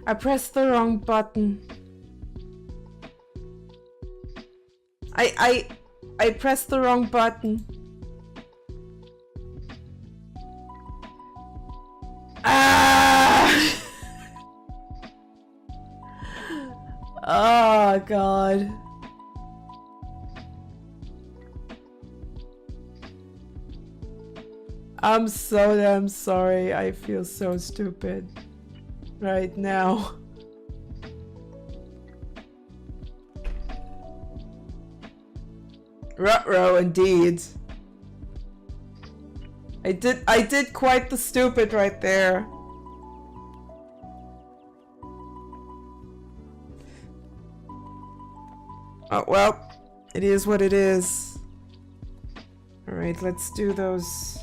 I pressed the wrong button. I pressed the wrong button. Ah! Oh god. I'm so damn sorry. I feel so stupid right now. Ruh-roh, indeed. I did quite the stupid right there. Oh, well, it is what it is. Alright, let's do those.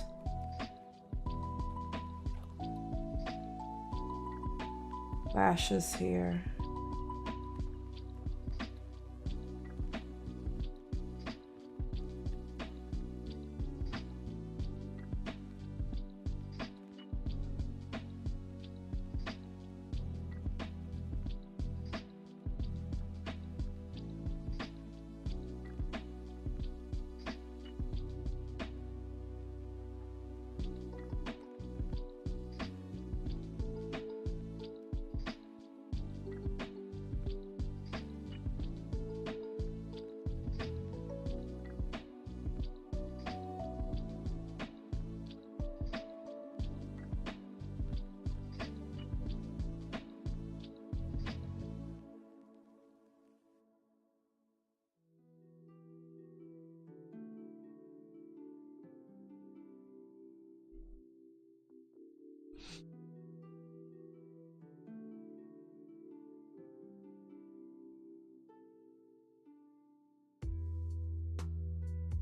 Lashes here.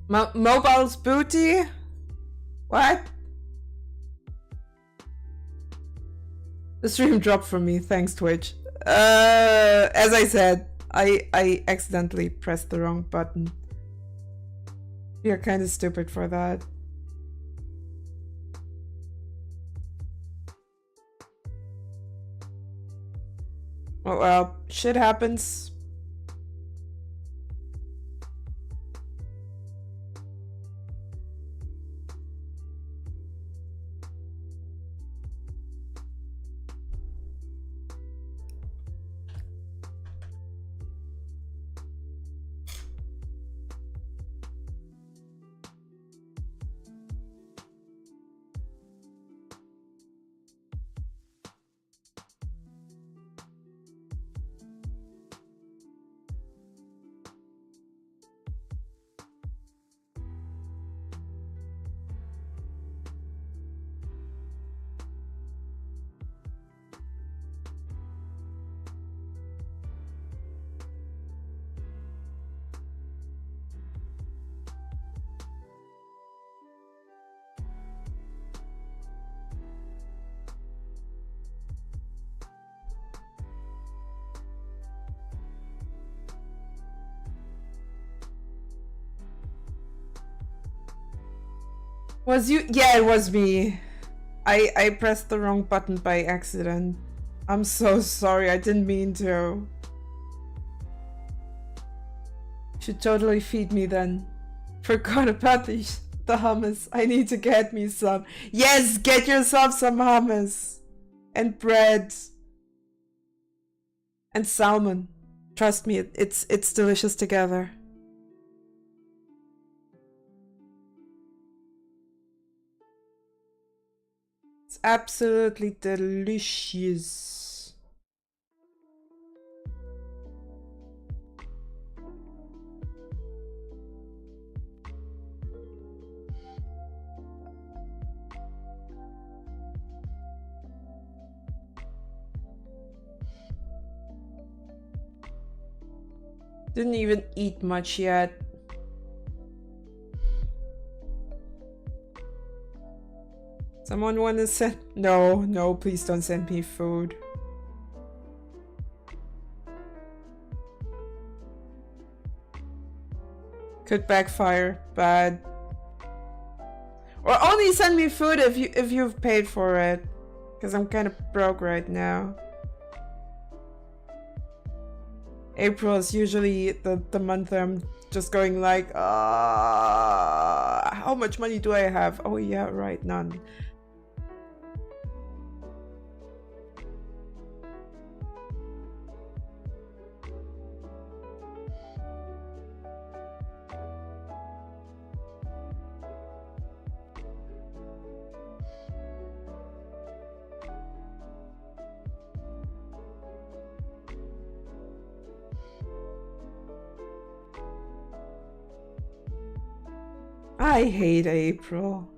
Mobile's booty? What? The stream dropped from me, thanks Twitch. As I said, I accidentally pressed the wrong button. You're kind of stupid for that. Oh well, shit happens. Was you? Yeah, it was me. I pressed the wrong button by accident. I'm so sorry, I didn't mean to. Should totally feed me then. Forgot about the hummus. I need to get me some. Yes, get yourself some hummus. And bread. And salmon. Trust me, it's delicious together. It's absolutely delicious. Didn't even eat much yet. Someone want to send? No, please don't send me food. Could backfire, bad. Or only send me food if you've paid for it, because I'm kind of broke right now. April is usually the month I'm just going like, how much money do I have? Oh yeah, right, none. I hate April.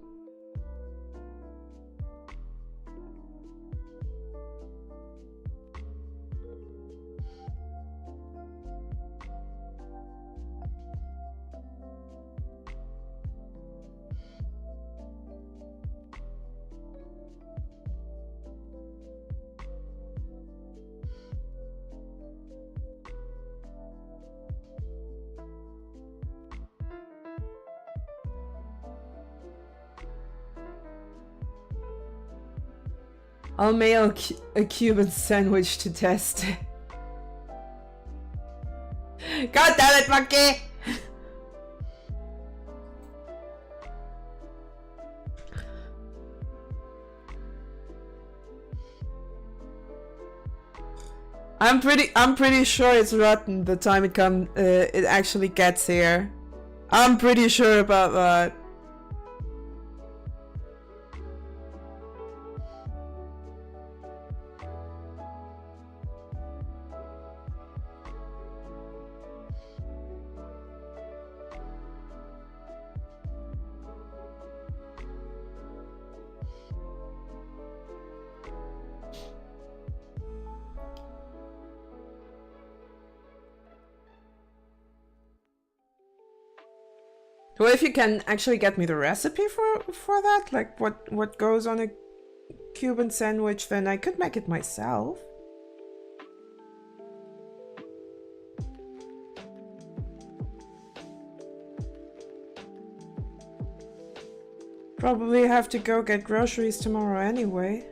I'll mail a Cuban sandwich to test. God damn it, monkey! I'm pretty sure it's rotten the time it actually gets here. I'm pretty sure about that. Well, if you can actually get me the recipe for that, like what goes on a Cuban sandwich, then I could make it myself. Probably have to go get groceries tomorrow anyway.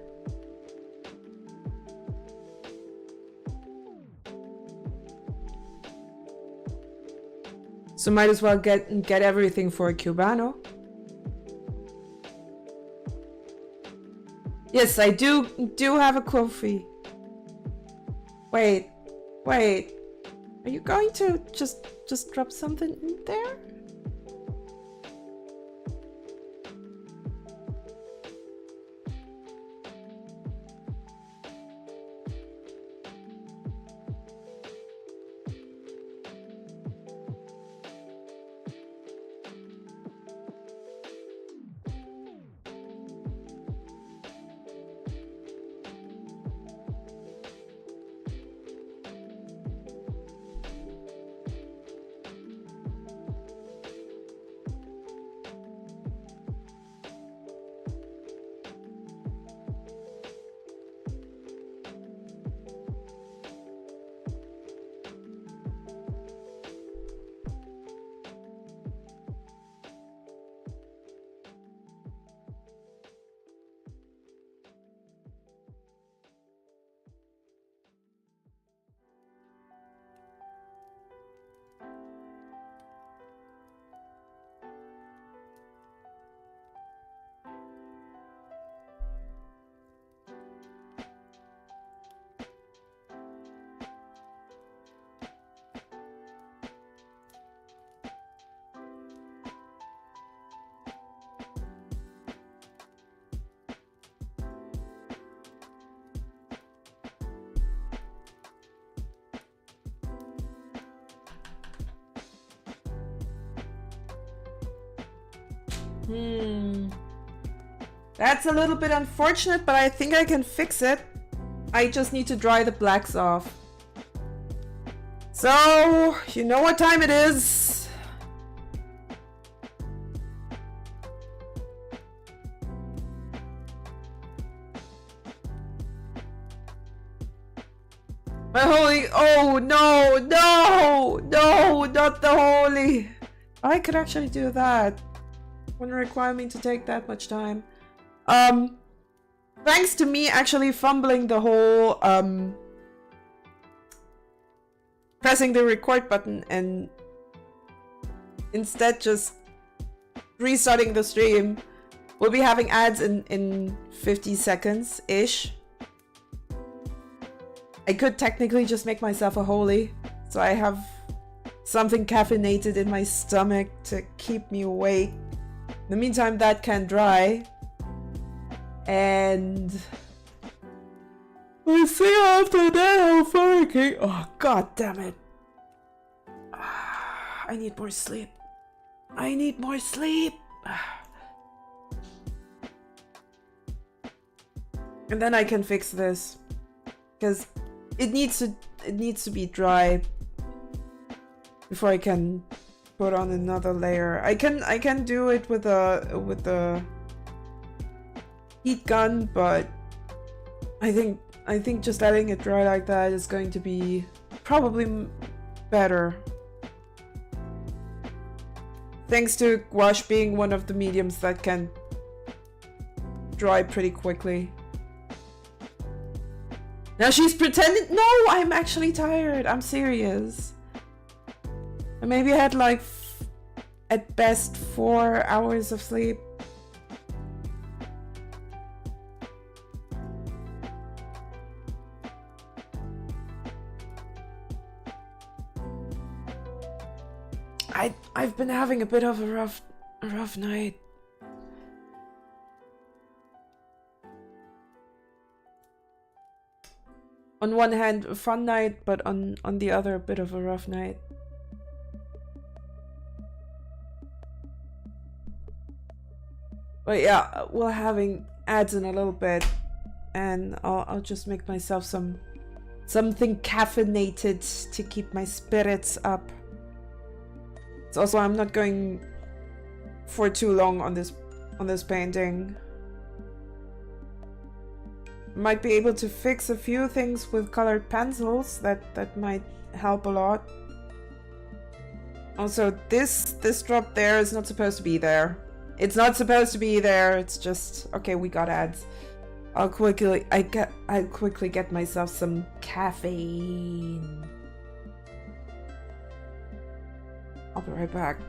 So might as well get everything for a Cubano. Yes, I do have a kofi. Wait. Are you going to just drop something in there? That's a little bit unfortunate, but I think I can fix it. I just need to dry the blacks off. So, you know what time it is. My holy, oh no, not the holy. I could actually do that. Wouldn't require me to take that much time. Thanks to me actually fumbling the whole pressing the record button and instead just restarting the stream. We'll be having ads in 50 seconds-ish. I could technically just make myself a holy, so I have something caffeinated in my stomach to keep me awake. In the meantime, that can dry. And we'll see after that how far I can. Oh, god damn it. I need more sleep. I need more sleep. And then I can fix this. Because it needs to be dry before I can put on another layer. I can do it with a heat gun, but I think just letting it dry like that is going to be probably better. Thanks to gouache being one of the mediums that can dry pretty quickly. Now she's pretending. No, I'm actually tired. I'm serious. And maybe I had like at best 4 hours of sleep. I've been having a bit of a rough night. On one hand, a fun night, but on the other, a bit of a rough night. But yeah, we're having ads in a little bit, and I'll just make myself something caffeinated to keep my spirits up. So also, I'm not going for too long on this painting. Might be able to fix a few things with colored pencils that might help a lot. Also, this drop there is not supposed to be there. It's not supposed to be there. It's just okay. We got ads. I'll quickly get myself some caffeine. I'll be right back.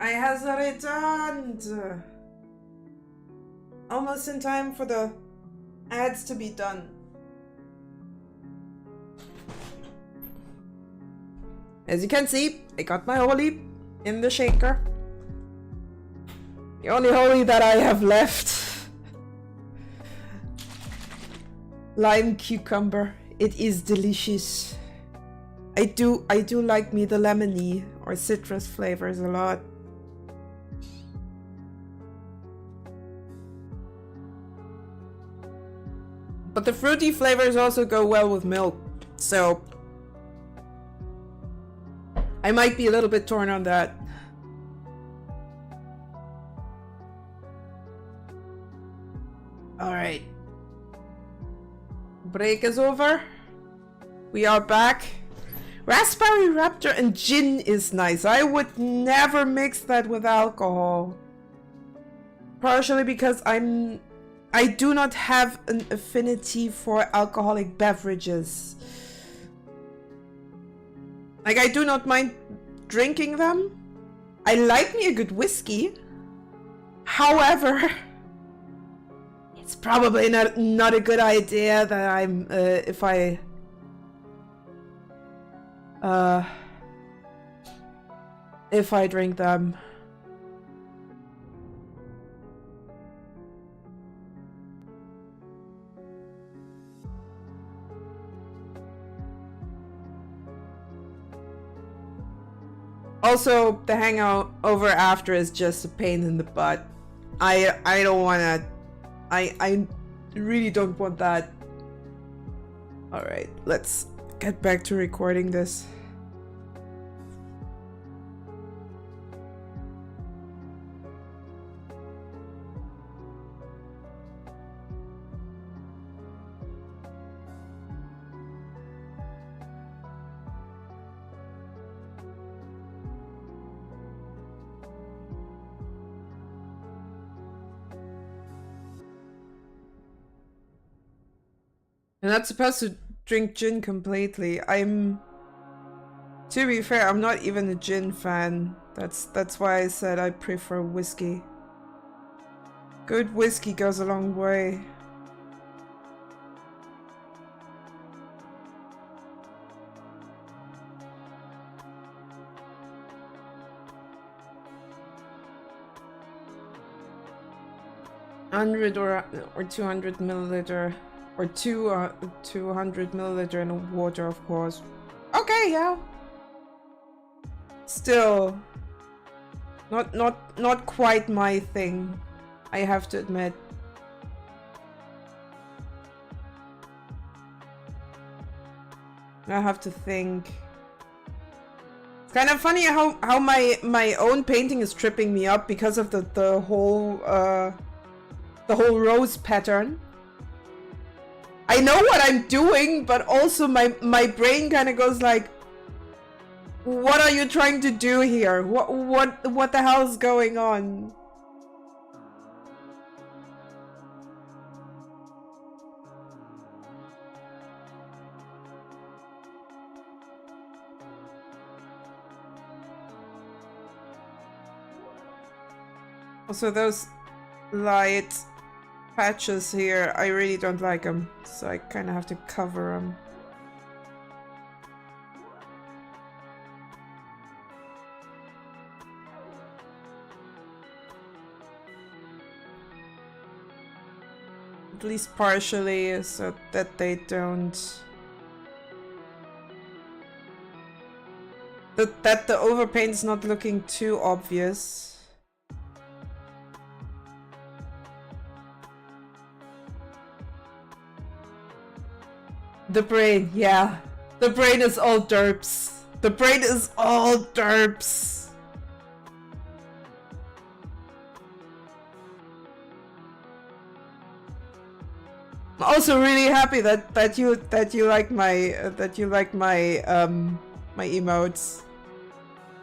I has returned! Almost in time for the ads to be done. As you can see, I got my holy in the shaker. The only holy that I have left. Lime cucumber. It is delicious. I do like me the lemony or citrus flavors a lot. But the fruity flavors also go well with milk, so I might be a little bit torn on that. Alright. Break is over. We are back. Raspberry Raptor and gin is nice. I would never mix that with alcohol. Partially because I do not have an affinity for alcoholic beverages. Like, I do not mind drinking them. I like me a good whiskey. However, it's probably not a good idea that I'm if I drink them. Also, the hangover after is just a pain in the butt. I don't wanna. I really don't want that. Alright, let's get back to recording this. You're not supposed to drink gin completely. To be fair, I'm not even a gin fan. That's why I said I prefer whiskey. Good whiskey goes a long way. $100 or 200 milliliter. Or 200 milliliter in water, of course. Okay, yeah. Still, not quite my thing, I have to admit. I have to think. It's kind of funny how my own painting is tripping me up because of the whole rose pattern. I know what I'm doing, but also my brain kind of goes like, what are you trying to do here? What the hell is going on? Also, those light patches here, I really don't like them, so I kind of have to cover them. At least partially, so that they don't... That the overpaint's not looking too obvious. The brain, yeah. The brain is all derps. The brain is all derps. I'm also really happy that you like my my emotes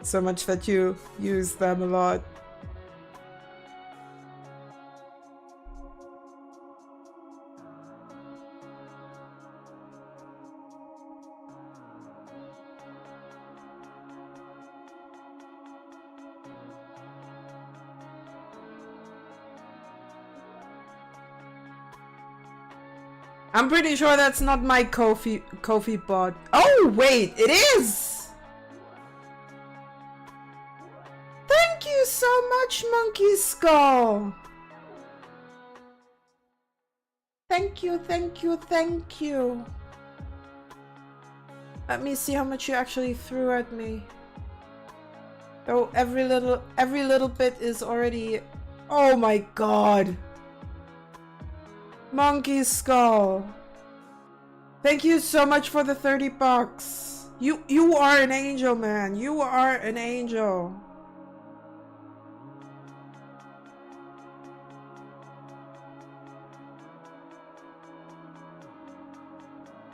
so much that you use them a lot. I'm pretty sure that's not my Kofi bot. Oh wait, it is! Thank you so much, Monkey Skull! Thank you, thank you, thank you. Let me see how much you actually threw at me. Though every little bit is already... Oh my god! Monkey Skull! Thank you so much for the 30 bucks. You are an angel, man. You are an angel.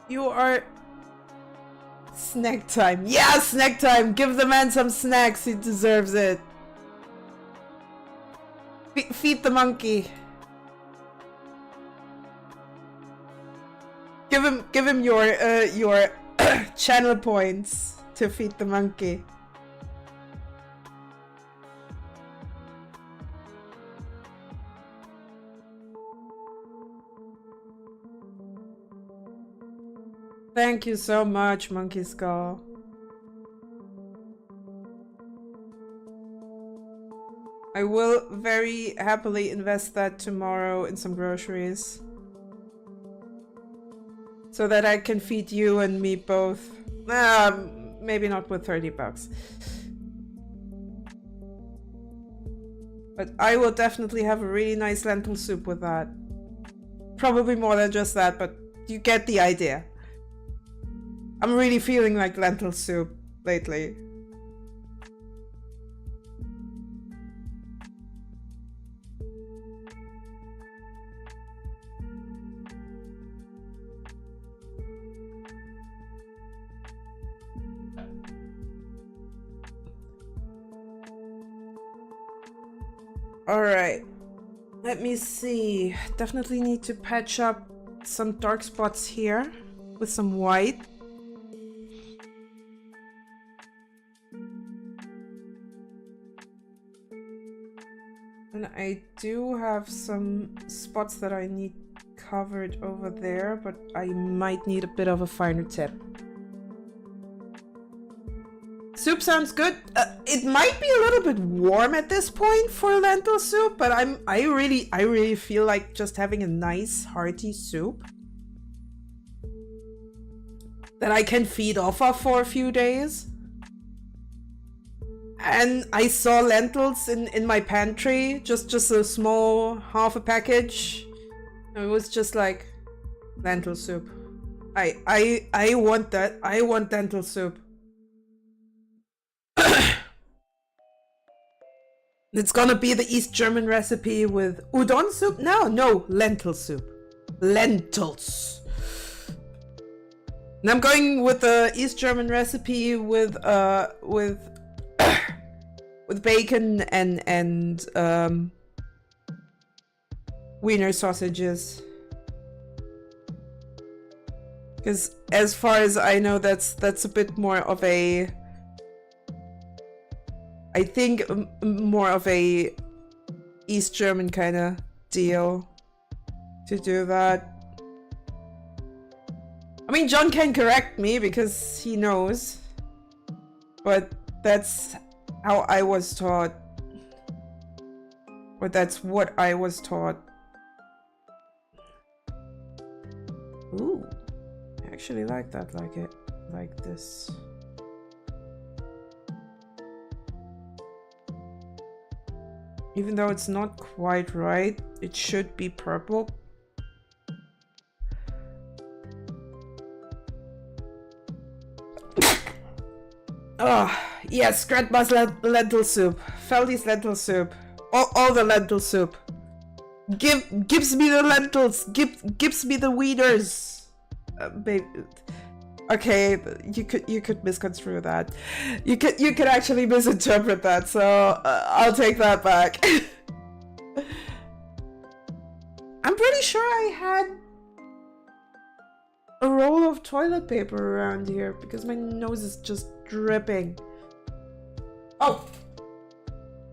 You are... Snack time. Yeah, snack time. Give the man some snacks. He deserves it. Feed the monkey. Give him your channel points to feed the monkey. Thank you so much, Monkey Skull. I will very happily invest that tomorrow in some groceries. So that I can feed you and me both. Maybe not with 30 bucks. But I will definitely have a really nice lentil soup with that. Probably more than just that, but you get the idea. I'm really feeling like lentil soup lately. Alright, let me see. Definitely need to patch up some dark spots here with some white. And I do have some spots that I need covered over there, but I might need a bit of a finer tip. Soup sounds good. It might be a little bit warm at this point for lentil soup, but I really feel like just having a nice hearty soup that I can feed off of for a few days. And I saw lentils in my pantry, just a small half a package. It was just like lentil soup. I want that. I want lentil soup. It's gonna be the East German recipe with udon soup? No, lentil soup. Lentils. And I'm going with the East German recipe with bacon and wiener sausages. Because as far as I know, that's a bit more of a... I think more of a East German kind of deal to do that. I mean, John can correct me because he knows, but that's how I was taught, or that's what I was taught. Ooh, I actually like that, like this. Even though it's not quite right, it should be purple. Oh, yes, grandma's lentil soup. Feldy's lentil soup. All the lentil soup. Gives me the lentils. Gives me the wieners. Baby. Okay, you could misconstrue that. You could actually misinterpret that, so I'll take that back. I'm pretty sure I had a roll of toilet paper around here because my nose is just dripping. Oh,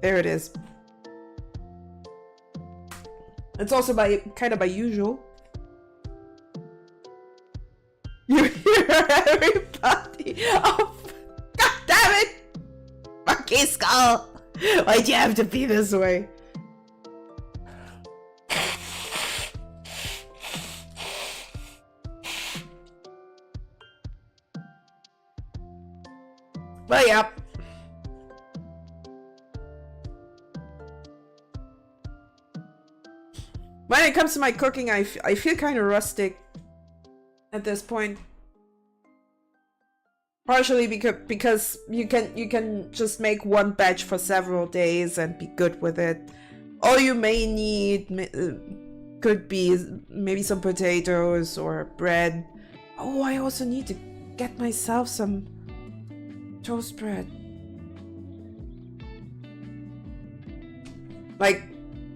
there it is. It's also kind of by usual. You hear everybody? Oh, god damn it! Monkey Skull! Why'd you have to be this way? Well, yeah. When it comes to my cooking, I feel kind of rustic. at this point. Partially because you can just make one batch for several days and be good with it. All you may need could be maybe some potatoes or bread. Oh, I also need to get myself some toast bread. Like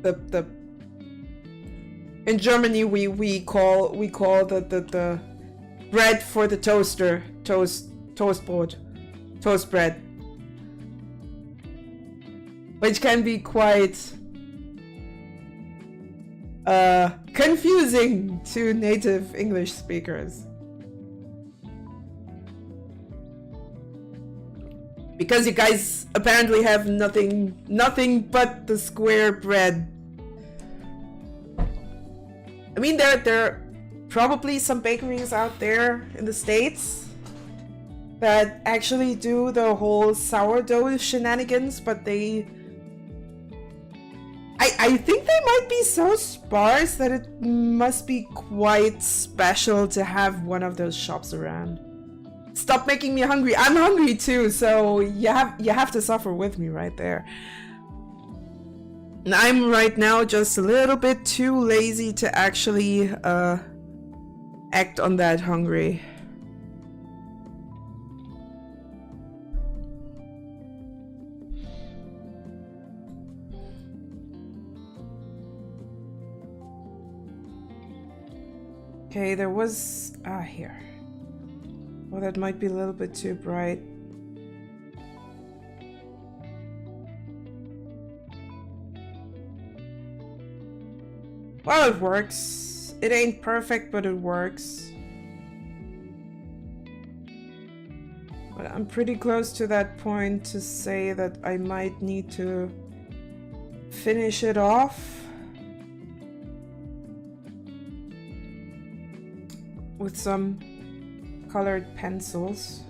the in Germany we call the bread for the toaster toast bread, which can be quite confusing to native English speakers, because you guys apparently have nothing but the square bread. I mean, there are probably some bakeries out there in the States that actually do the whole sourdough shenanigans, but I think they might be so sparse that it must be quite special to have one of those shops around. Stop making me hungry. I'm hungry too, so you have to suffer with me right there. And I'm right now just a little bit too lazy to actually act on that hungry. Okay, there was here. Well, that might be a little bit too bright. Well, it works. It ain't perfect, but it works. But I'm pretty close to that point to say that I might need to finish it off with some colored pencils.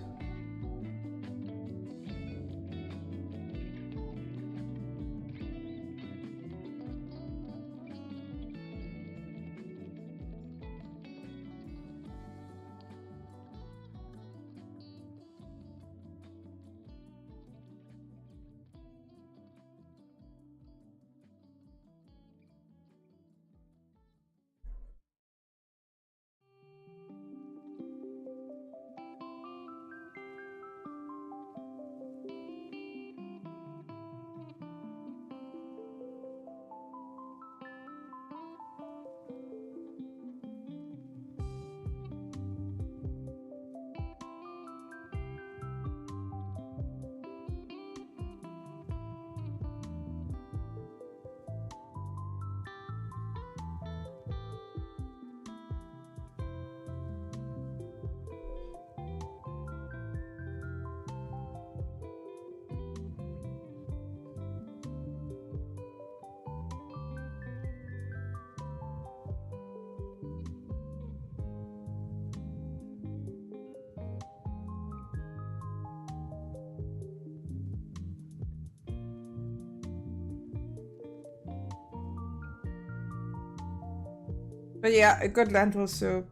But yeah, a good lentil soup.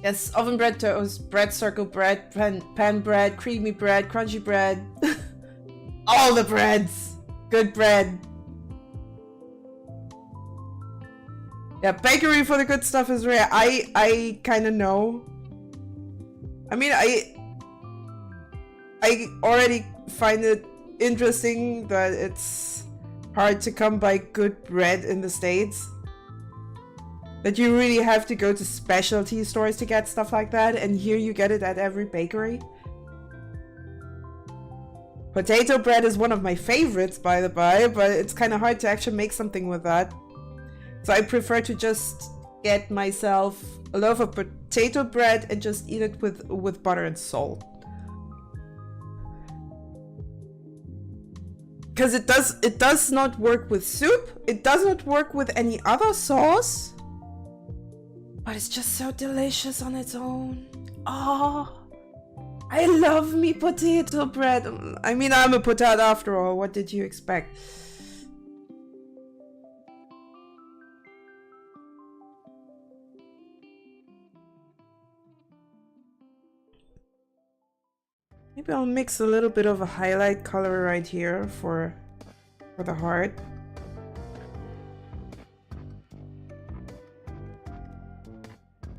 Yes, oven bread toast, bread circle bread, pan bread, creamy bread, crunchy bread. All the breads. Good bread. Yeah, bakery for the good stuff is rare. I kind of know. I mean, I already find it interesting that it's hard to come by good bread in the States. That you really have to go to specialty stores to get stuff like that, and here you get it at every bakery. Potato bread is one of my favorites, by the by, but it's kind of hard to actually make something with that. So I prefer to just get myself a loaf of potato bread and just eat it with butter and salt. Because it does not work with soup, it does not work with any other sauce, but it's just so delicious on its own. Oh, I love me potato bread. I mean, I'm a potato after all, what did you expect? Maybe I'll mix a little bit of a highlight color right here for the heart.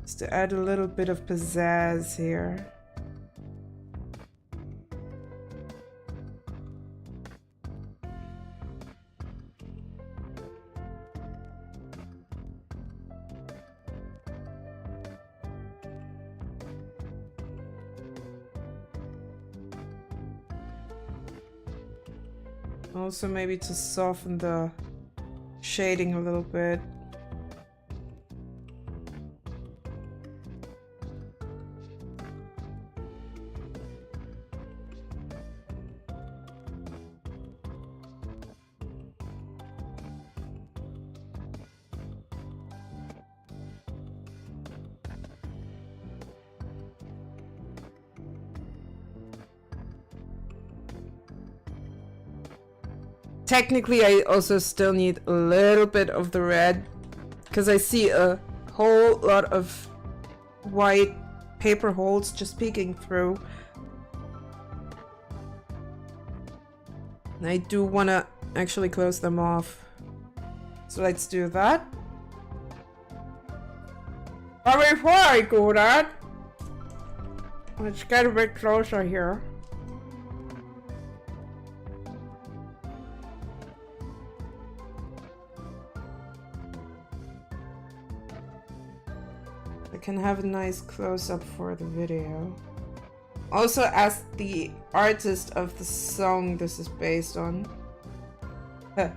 Just to add a little bit of pizzazz here. Also maybe to soften the shading a little bit. Technically, I also still need a little bit of the red because I see a whole lot of white paper holes just peeking through. And I do want to actually close them off. So let's do that. But before I do that, let's get a bit closer here. Can have a nice close-up for the video. Also ask the artist of the song this is based on.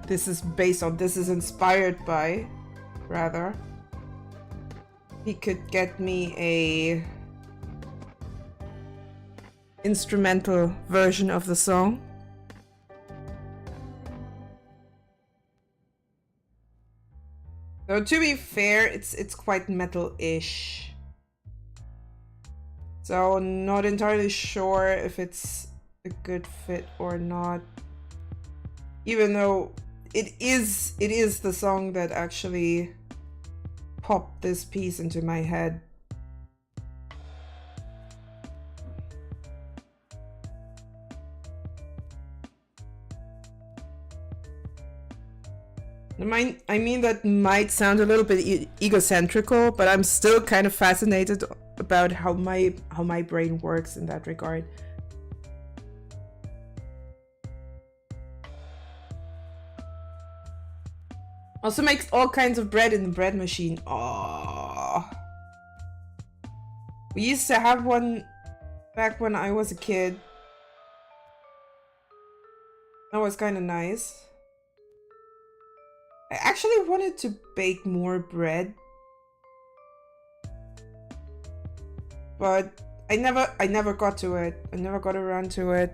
This is inspired by, rather. He could get me a instrumental version of the song. So to be fair, it's quite metal-ish. So not entirely sure if it's a good fit or not. Even though it is the song that actually popped this piece into my head. I mean that might sound a little bit egocentrical, but I'm still kind of fascinated about how my brain works in that regard. Also makes all kinds of bread in the bread machine. Oh, we used to have one back when I was a kid. That was kind of nice. I actually wanted to bake more bread, but I never got to it. I never got around to it.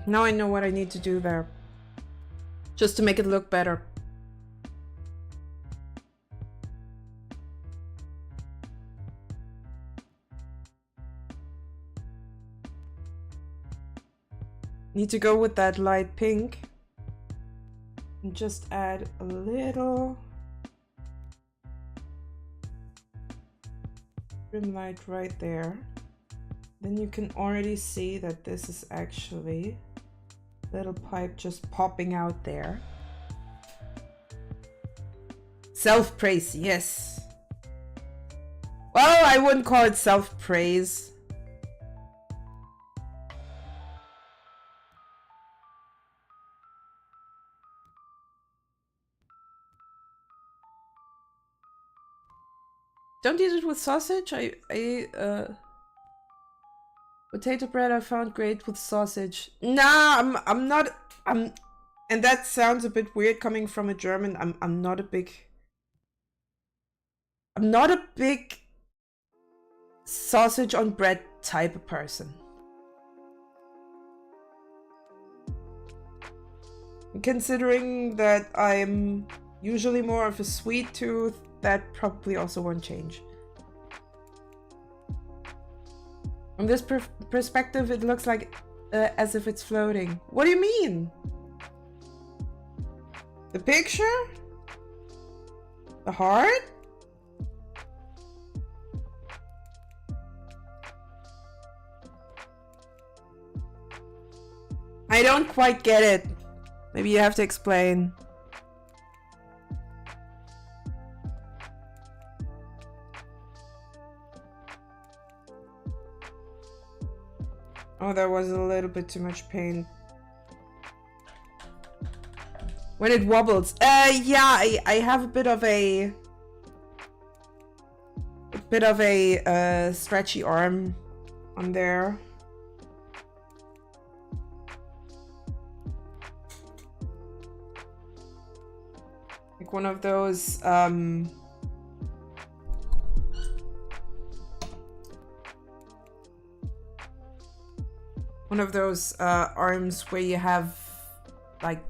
Now I know what I need to do there. Just to make it look better. Need to go with that light pink. And just add a little trim light right there. Then you can already see that this is actually a little pipe just popping out there. Self-praise, yes. Well, I wouldn't call it self-praise. Don't eat it with sausage. Potato bread I found great with sausage. Nah, I'm not. And that sounds a bit weird coming from a German. I'm not a big sausage on bread type of person. Considering that I'm usually more of a sweet tooth, that probably also won't change. From this perspective, it looks like as if it's floating. What do you mean? The picture? The heart? I don't quite get it. Maybe you have to explain. Oh, that was a little bit too much paint. When it wobbles. Yeah, I have a bit of a stretchy arm on there. Like one of those arms where you have like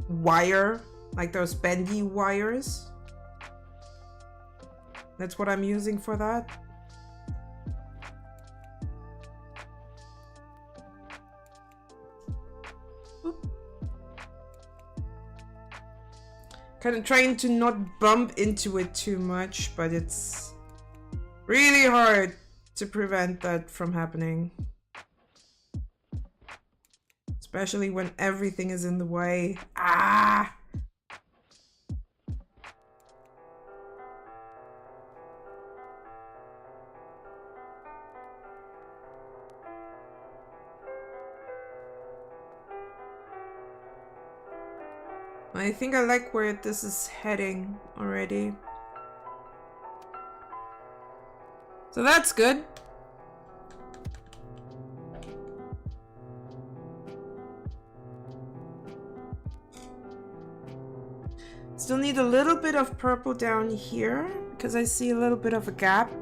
wire, like those bendy wires. That's what I'm using for that. Kind of trying to not bump into it too much, but it's really hard to prevent that from happening. Especially when everything is in the way. Ah! I think I like where this is heading already. So that's good. Still need a little bit of purple down here because I see a little bit of a gap.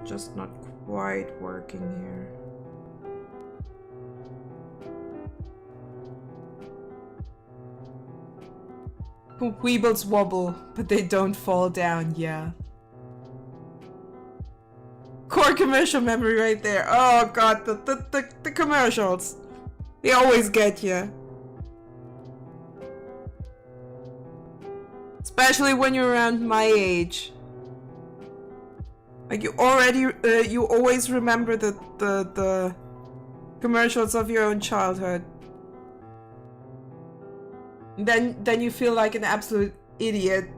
Just not quite working here. Weebles wobble, but they don't fall down, yeah. Core commercial memory right there. Oh god, the commercials. They always get you. Especially when you're around my age. Like you always remember the commercials of your own childhood. Then you feel like an absolute idiot.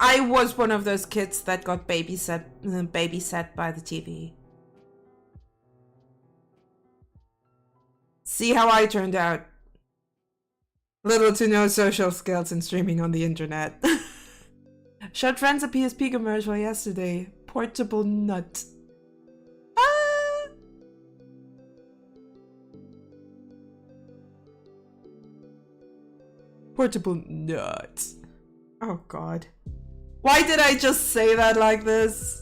I was one of those kids that got babysat by the TV. See how I turned out. Little to no social skills in streaming on the internet. Showed friends a PSP commercial yesterday. Portable nut. Ah! Portable nut. Oh god. Why did I just say that like this?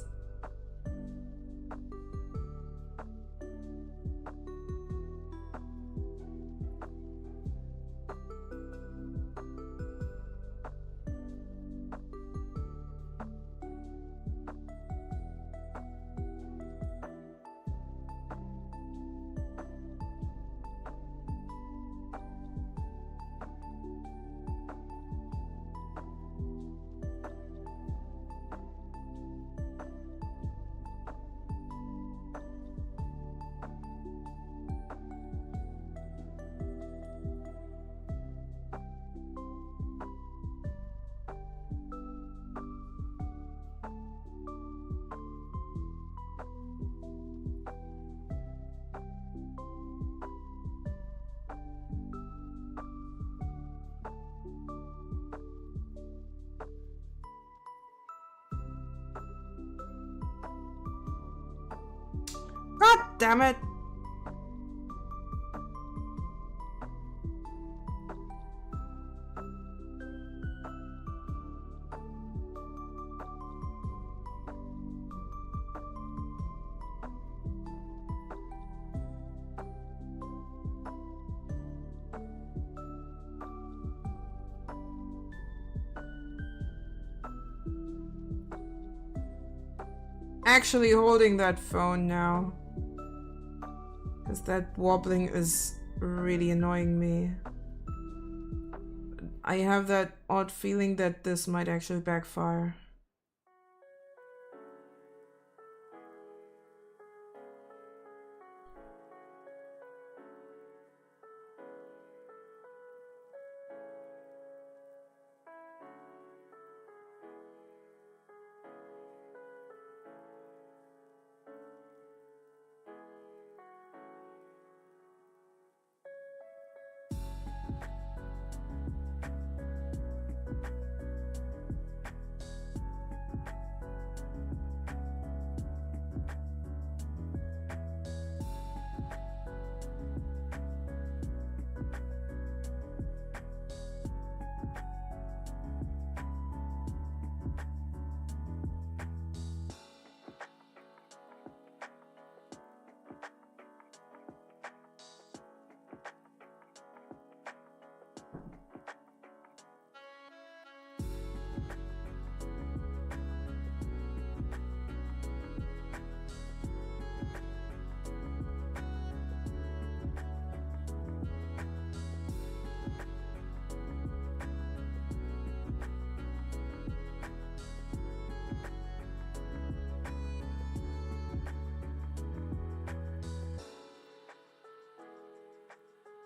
damn it. Actually holding that phone now, because that wobbling is really annoying me. I have that odd feeling that this might actually backfire.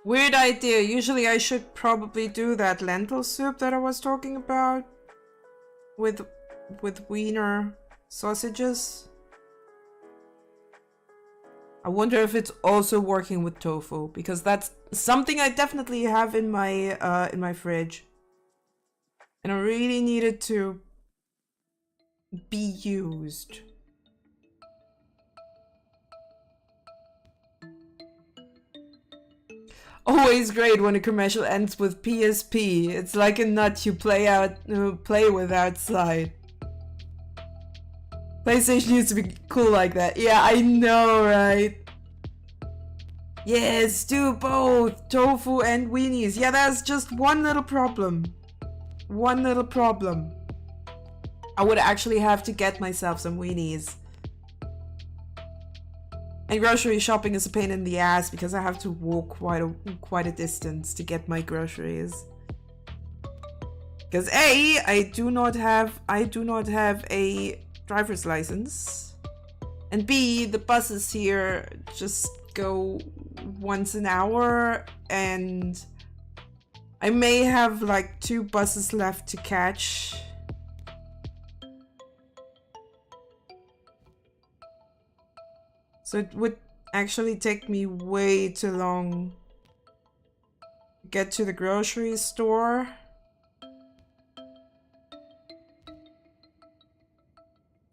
Weird idea. Usually I should probably do that lentil soup that I was talking about with wiener sausages. I wonder if it's also working with tofu, because that's something I definitely have in my fridge. And I really need it to be used. Always great when a commercial ends with PSP. It's like a nut you play with outside. PlayStation used to be cool like that. Yeah, I know, right? Yes, do both tofu and weenies. Yeah, that's just one little problem. One little problem. I would actually have to get myself some weenies. And grocery shopping is a pain in the ass because I have to walk quite a distance to get my groceries. Because A, I do not have a driver's license. And B, the buses here just go once an hour, and I may have like 2 buses left to catch. So it would actually take me way too long to get to the grocery store.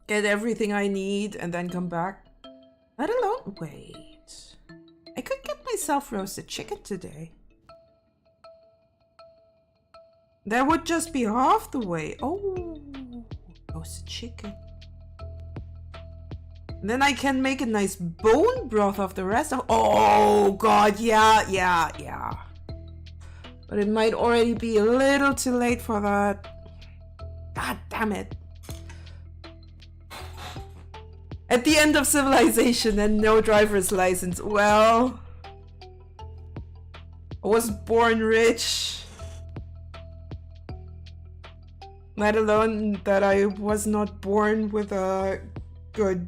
Get everything I need and then come back. Let alone wait. I could get myself roasted chicken today. That would just be half the way. Oh, roasted chicken. Then I can make a nice bone broth of the rest of. Oh god, yeah. But it might already be a little too late for that. God damn it. At the end of civilization and no driver's license. Well, I was born rich. Let alone that I was not born with a good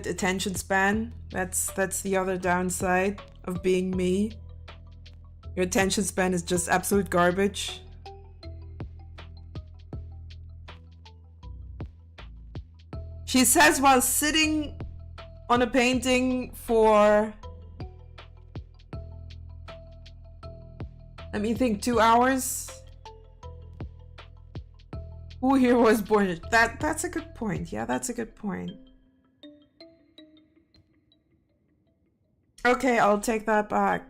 attention span. That's the other downside of being me. Your attention span is just absolute garbage. She says while sitting on a painting for, let me think, 2 hours. Who here was born? That's a good point. Yeah, that's a good point. Okay, I'll take that back.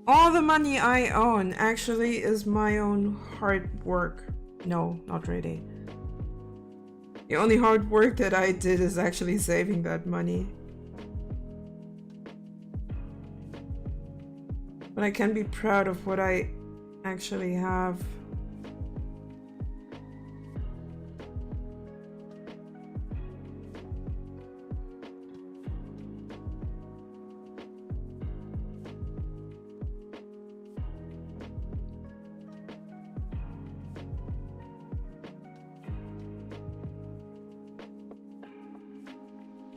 All the money I own actually is my own hard work. No, not really. The only hard work that I did is actually saving that money. But I can be proud of what I actually have.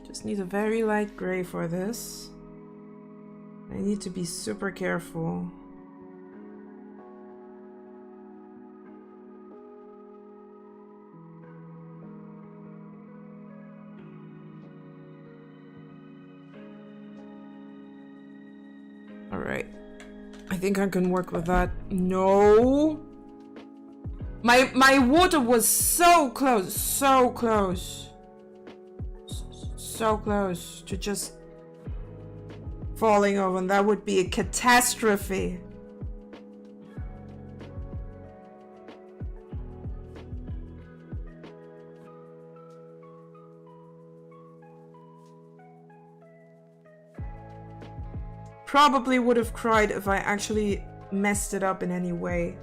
Just need a very light gray for this. I need to be super careful. All right. I think I can work with that. No. My water was so close, so close. So close to just falling over, and that would be a catastrophe. Probably would have cried if I actually messed it up in any way.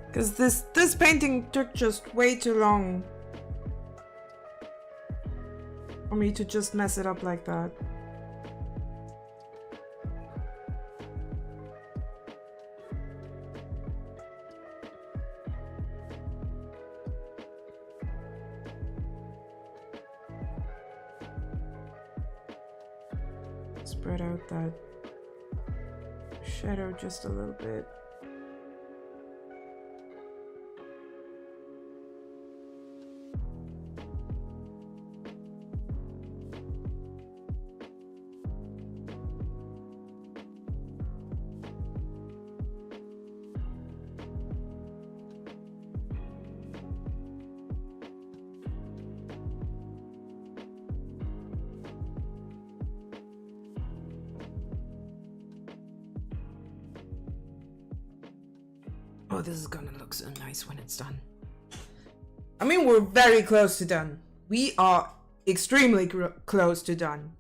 Because this painting took just way too long for me to just mess it up like that. Spread out that shadow just a little bit. Oh, this is gonna look so nice when it's done. I mean, we're very close to done. We are extremely close to done.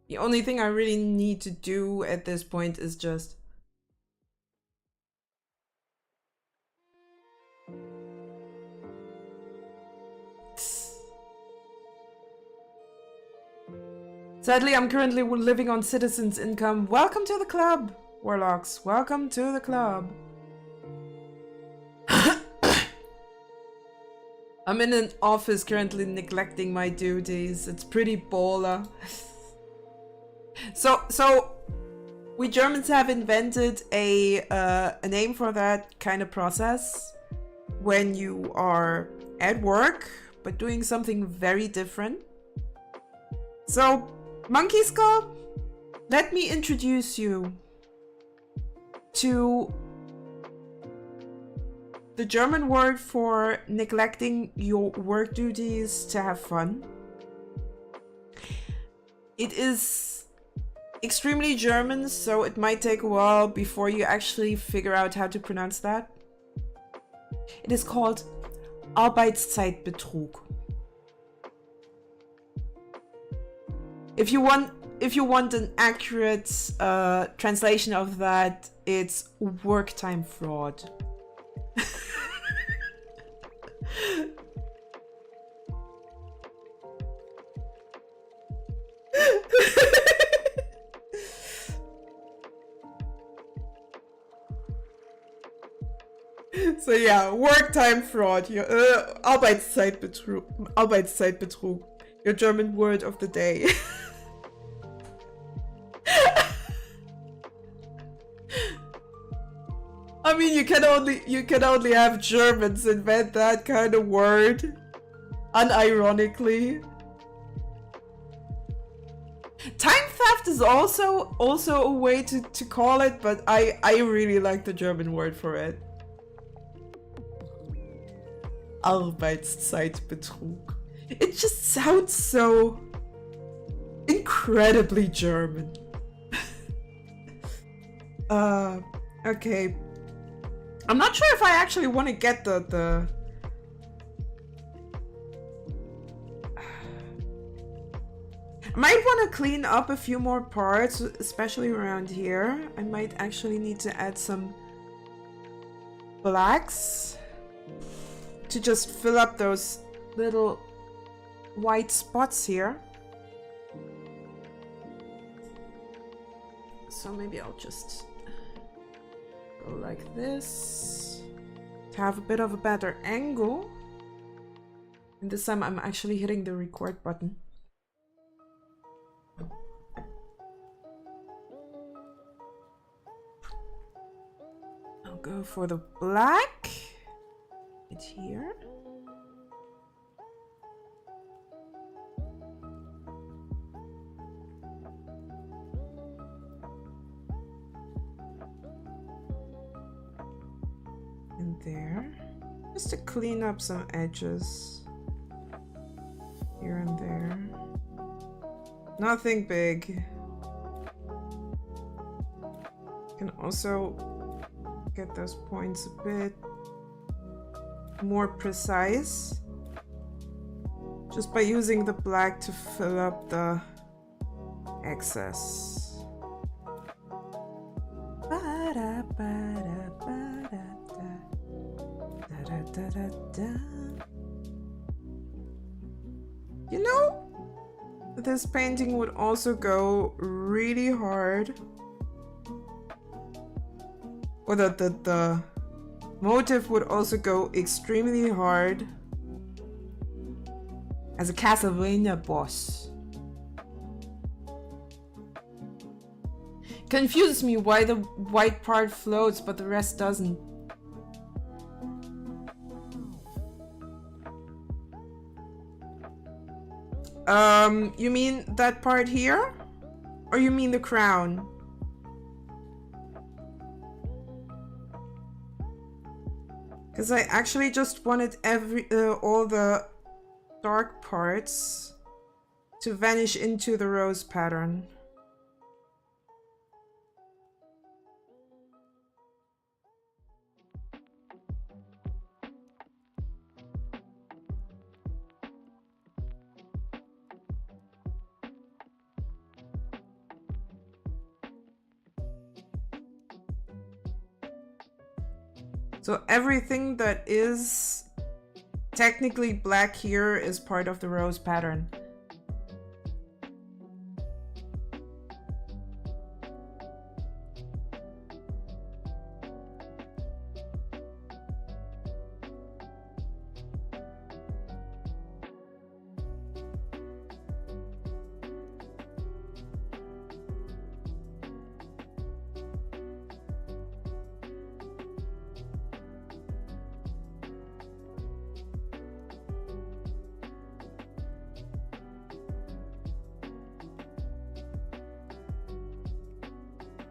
The only thing I really need to do at this point is just... Sadly, I'm currently living on citizens' income. Welcome to the club, Warlocks. Welcome to the club. I'm in an office currently neglecting my duties. It's pretty baller. So we Germans have invented a name for that kind of process when you are at work but doing something very different. So, Monkey Skull, let me introduce you to the German word for neglecting your work duties to have fun. It is extremely German, so it might take a while before you actually figure out how to pronounce that. It is called Arbeitszeitbetrug. If you want an accurate translation of that, it's work time fraud. So yeah, work time fraud. Arbeitszeitbetrug. Your German word of the day. I mean, you can only have Germans invent that kind of word, unironically. Time theft is also a way to call it, but I really like the German word for it. Arbeitszeitbetrug. It just sounds so incredibly German. Okay. I'm not sure if I actually want to get the I might want to clean up a few more parts, especially around here. I might actually need to add some blacks to just fill up those little white spots here. So maybe I'll just go like this to have a bit of a better angle. And this time I'm actually hitting the record button. I'll go for the black. It's here. And there. Just to clean up some edges. Here and there. Nothing big. Can also get those points a bit more precise just by using the black to fill up the excess. You know, this painting would also go really hard, or the motive would also go extremely hard as a Castlevania boss. Confuses me why the white part floats but the rest doesn't. You mean that part here? Or you mean the crown? Because I actually just wanted all the dark parts to vanish into the rose pattern. So everything that is technically black here is part of the rose pattern.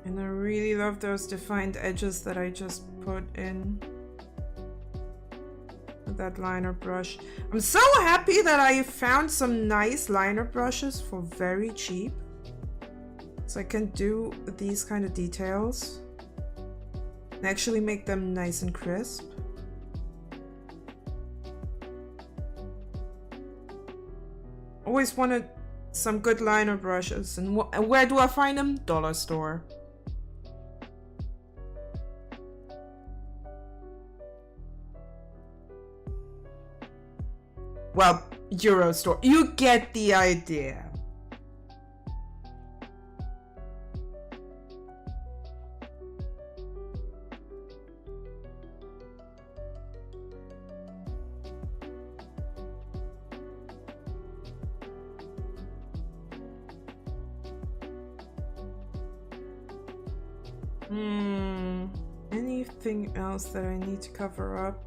And I really love those defined edges that I just put in with that liner brush. I'm so happy that I found some nice liner brushes for very cheap. So I can do these kind of details and actually make them nice and crisp. Always wanted some good liner brushes, and where do I find them? Dollar store. Well, Euro store. You get the idea. Anything else that I need to cover up?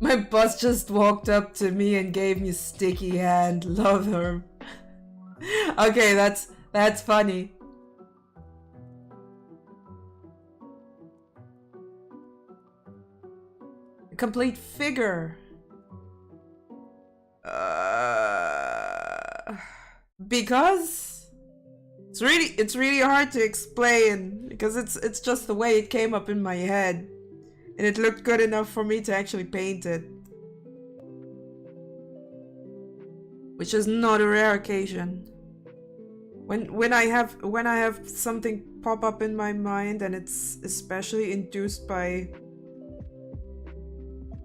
My boss just walked up to me and gave me a sticky hand. Love her. Okay, that's funny. A complete figure. Because it's really hard to explain because it's just the way it came up in my head. And it looked good enough for me to actually paint it. Which is not a rare occasion. When I have something pop up in my mind and it's especially induced by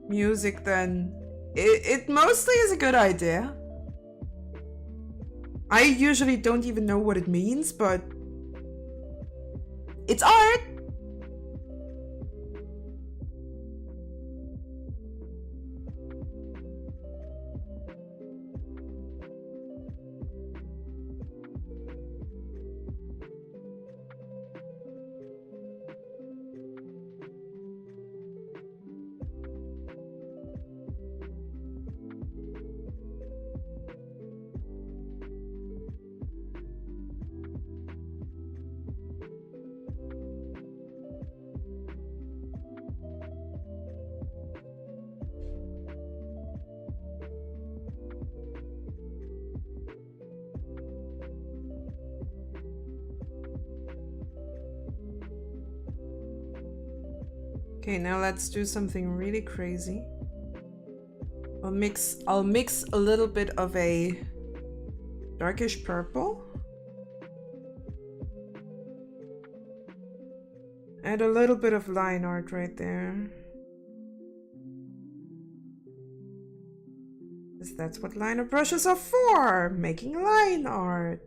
music, then it mostly is a good idea. I usually don't even know what it means, but it's art! Okay, now let's do something really crazy. I'll mix a little bit of a darkish purple. And a little bit of line art right there. Because that's what liner brushes are for, making line art.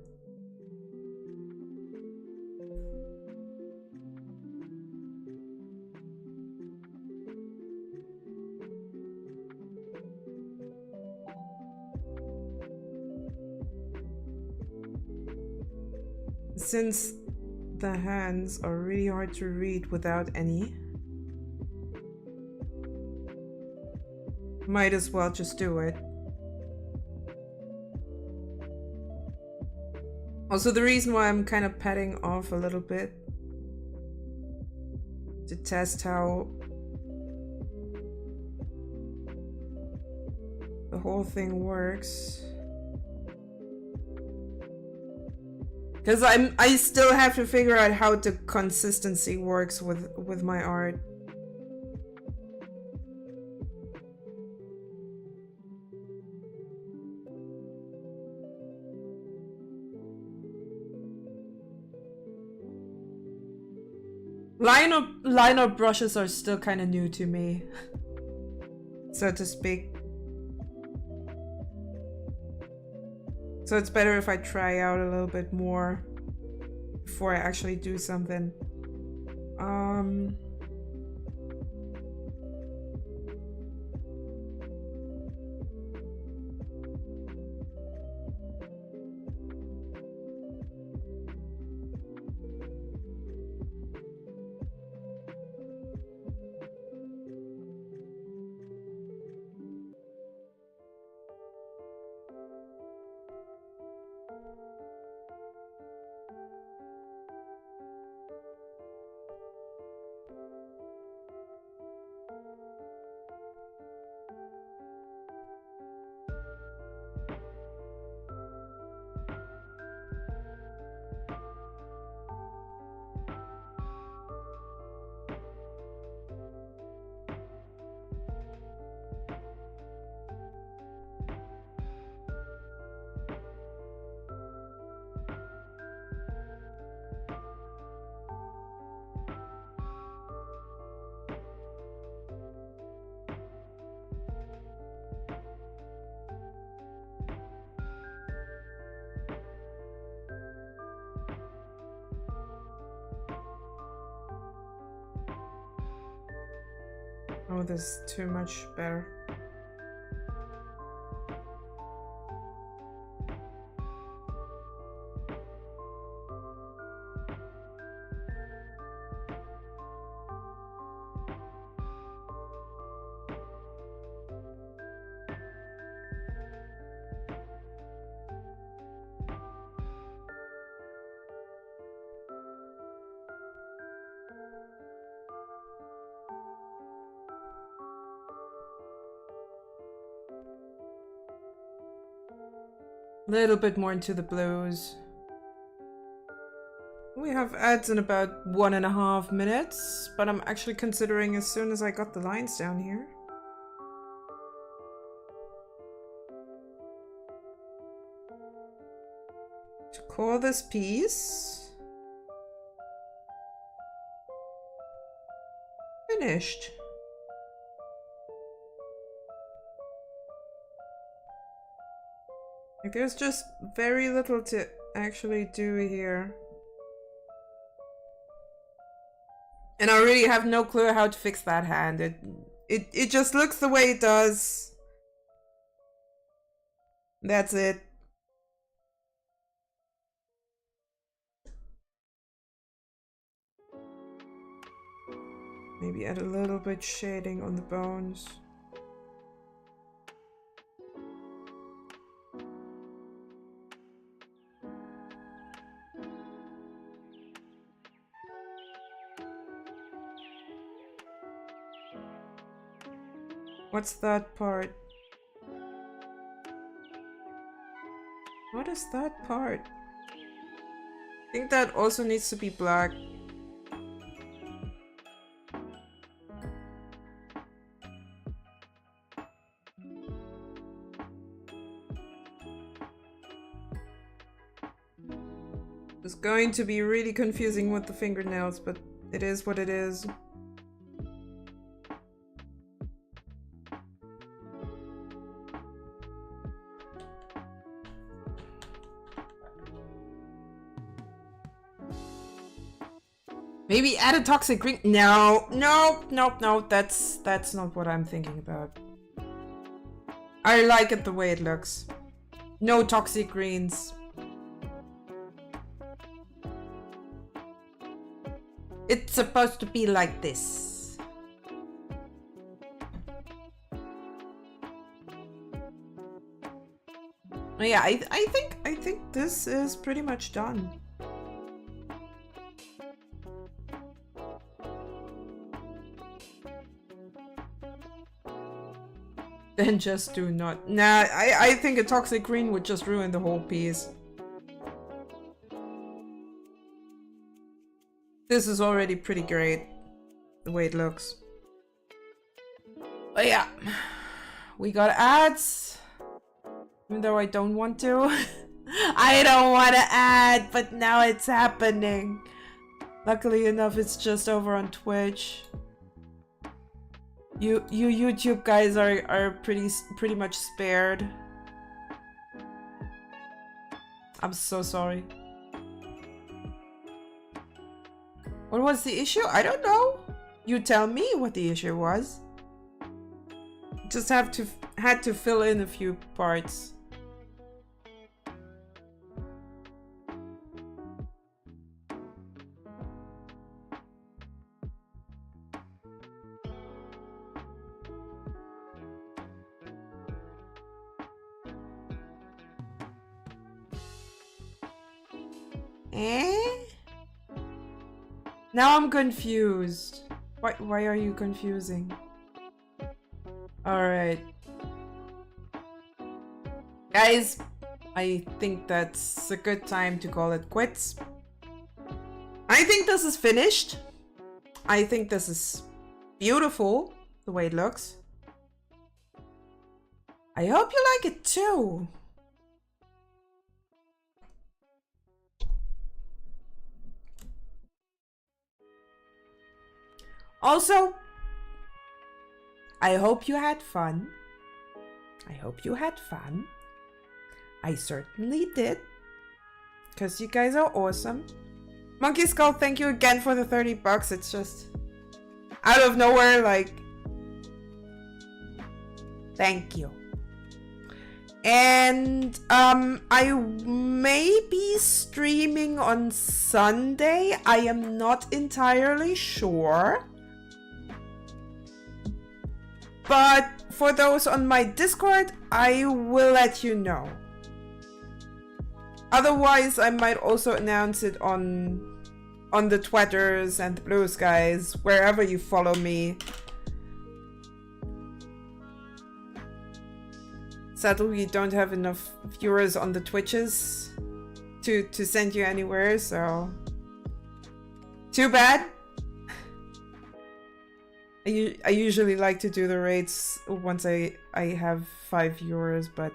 Since the hands are really hard to read without any, might as well just do it. Also, the reason why I'm kind of patting off a little bit to test how the whole thing works. Because I still have to figure out how the consistency works with my art. Liner brushes are still kind of new to me, so to speak. So it's better if I try out a little bit more before I actually do something. Oh, this is too much better. A little bit more into the blues. We have ads in about 1.5 minutes, but I'm actually considering as soon as I got the lines down here. To call this piece finished. Like, there's just very little to actually do here. And I really have no clue how to fix that hand. It just looks the way it does. That's it. Maybe add a little bit shading on the bones. What's that part? What is that part? I think that also needs to be black. It's going to be really confusing with the fingernails, but it is what it is. Maybe add a toxic green. No, that's not what I'm thinking about. I like it the way it looks. No toxic greens. It's supposed to be like this. Yeah, I think this is pretty much done. Then just do not. Nah, I think a toxic green would just ruin the whole piece. This is already pretty great, the way it looks. But yeah, we got ads. Even though I don't want to. I don't want to add, but now it's happening. Luckily enough, it's just over on Twitch. You YouTube guys are pretty much spared. I'm so sorry. What was the issue? I don't know. You tell me what the issue was. Just had to fill in a few parts. Now I'm confused. Why are you confusing? Alright. Guys, I think that's a good time to call it quits. I think this is finished. I think this is beautiful, the way it looks. I hope you like it too. Also, I hope you had fun. I hope you had fun. I certainly did. Because you guys are awesome. Monkey Skull, thank you again for the 30 bucks. It's just out of nowhere, like, thank you. And I may be streaming on Sunday. I am not entirely sure. But for those on my Discord, I will let you know. Otherwise, I might also announce it on the Twitters and the Blue Skies, wherever you follow me. Sadly, we don't have enough viewers on the Twitches to send you anywhere, so too bad. I usually like to do the raids once I have 5 viewers, but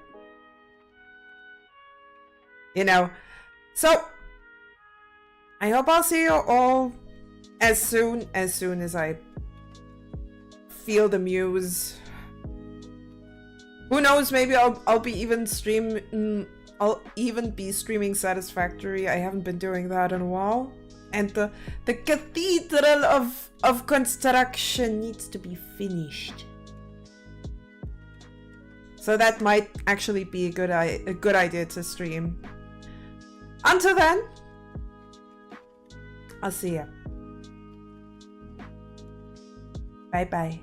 you know. So I hope I'll see you all as soon as I feel the muse. Who knows, maybe I'll be even be streaming Satisfactory. I haven't been doing that in a while. And the cathedral of construction needs to be finished. So that might actually be a good idea to stream. Until then, I'll see ya. Bye bye.